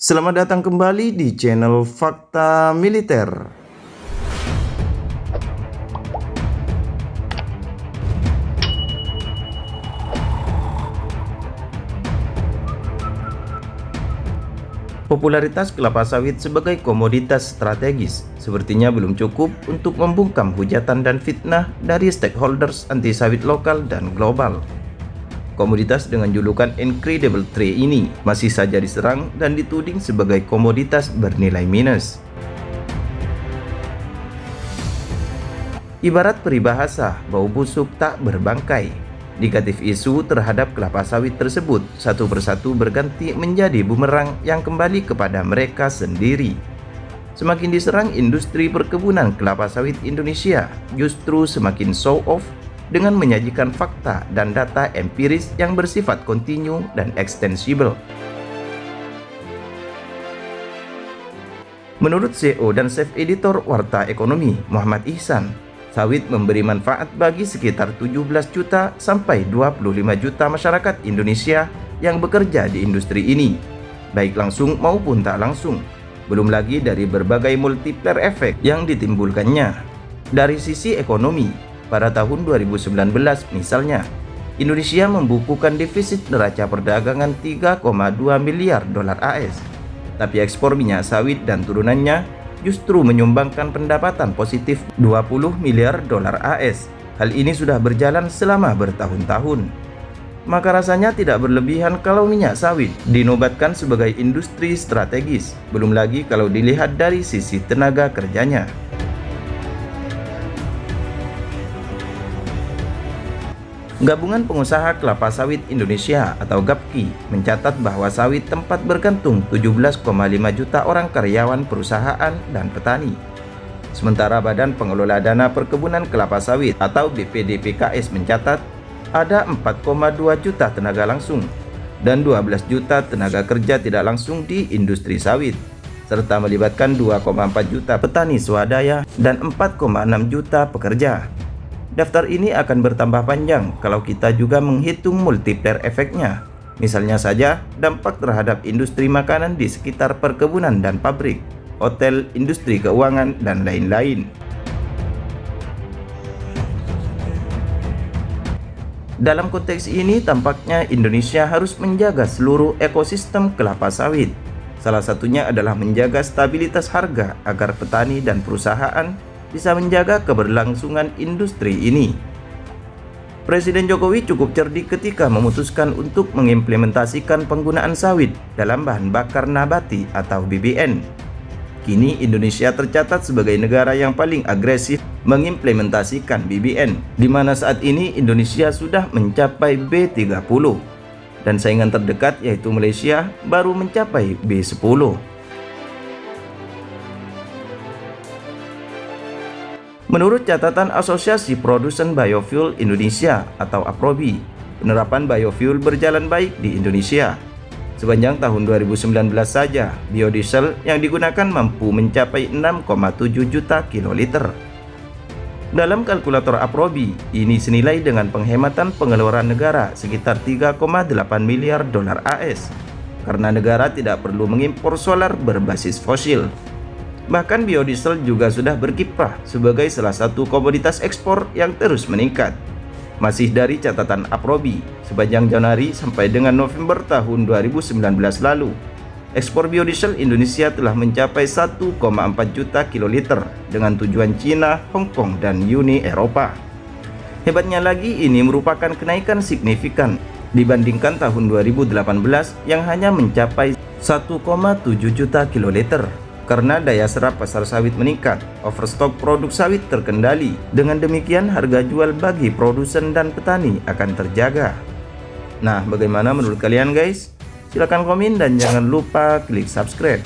Selamat datang kembali di channel Fakta Militer. Popularitas kelapa sawit sebagai komoditas strategis sepertinya belum cukup untuk membungkam hujatan dan fitnah dari stakeholders anti sawit lokal dan global. Komoditas dengan julukan Incredible Tree ini masih saja diserang dan dituding sebagai komoditas bernilai minus. Ibarat peribahasa, bau busuk tak berbangkai. Negatif isu terhadap kelapa sawit tersebut satu persatu berganti menjadi bumerang yang kembali kepada mereka sendiri. Semakin diserang industri perkebunan kelapa sawit Indonesia, justru semakin show off dengan menyajikan fakta dan data empiris yang bersifat kontinu dan ekstensibel. Menurut CEO dan Chief Editor Warta Ekonomi Muhammad Ihsan, sawit memberi manfaat bagi sekitar 17 juta sampai 25 juta masyarakat Indonesia yang bekerja di industri ini, baik langsung maupun tak langsung. Belum lagi dari berbagai multiplier efek yang ditimbulkannya. Dari sisi ekonomi, pada tahun 2019 misalnya, Indonesia membukukan defisit neraca perdagangan 3,2 miliar dolar AS. Tapi ekspor minyak sawit dan turunannya justru menyumbangkan pendapatan positif 20 miliar dolar AS. Hal ini sudah berjalan selama bertahun-tahun. Maka rasanya tidak berlebihan kalau minyak sawit dinobatkan sebagai industri strategis, belum lagi kalau dilihat dari sisi tenaga kerjanya. Gabungan Pengusaha Kelapa Sawit Indonesia atau GAPKI mencatat bahwa sawit tempat bergantung 17,5 juta orang karyawan perusahaan dan petani. Sementara Badan Pengelola Dana Perkebunan Kelapa Sawit atau BPDPKS mencatat ada 4,2 juta tenaga langsung dan 12 juta tenaga kerja tidak langsung di industri sawit, serta melibatkan 2,4 juta petani swadaya dan 4,6 juta pekerja. Daftar ini akan bertambah panjang kalau kita juga menghitung multiplier efeknya. Misalnya saja dampak terhadap industri makanan di sekitar perkebunan dan pabrik, hotel, industri keuangan, dan lain-lain. Dalam konteks ini tampaknya Indonesia harus menjaga seluruh ekosistem kelapa sawit. Salah satunya adalah menjaga stabilitas harga agar petani dan perusahaan bisa menjaga keberlangsungan industri ini. Presiden Jokowi cukup cerdik ketika memutuskan untuk mengimplementasikan penggunaan sawit dalam bahan bakar nabati atau BBN. Kini Indonesia tercatat sebagai negara yang paling agresif mengimplementasikan BBN, di mana saat ini Indonesia sudah mencapai B30 dan saingan terdekat yaitu Malaysia baru mencapai B10. Menurut catatan Asosiasi Produsen Biofuel Indonesia atau APROBI, penerapan biofuel berjalan baik di Indonesia. Sepanjang tahun 2019 saja, biodiesel yang digunakan mampu mencapai 6,7 juta kiloliter. Dalam kalkulator APROBI, ini senilai dengan penghematan pengeluaran negara sekitar 3,8 miliar dolar AS, karena negara tidak perlu mengimpor solar berbasis fosil. Bahkan biodiesel juga sudah berkiprah sebagai salah satu komoditas ekspor yang terus meningkat. Masih dari catatan APROBI, sepanjang Januari sampai dengan November tahun 2019 lalu, ekspor biodiesel Indonesia telah mencapai 1,4 juta kiloliter dengan tujuan Cina, Hong Kong, dan Uni Eropa. Hebatnya lagi, ini merupakan kenaikan signifikan dibandingkan tahun 2018 yang hanya mencapai 1,7 juta kiloliter. Karena daya serap pasar sawit meningkat, overstok produk sawit terkendali. Dengan demikian harga jual bagi produsen dan petani akan terjaga. Nah, bagaimana menurut kalian guys? Silahkan komen dan jangan lupa klik subscribe.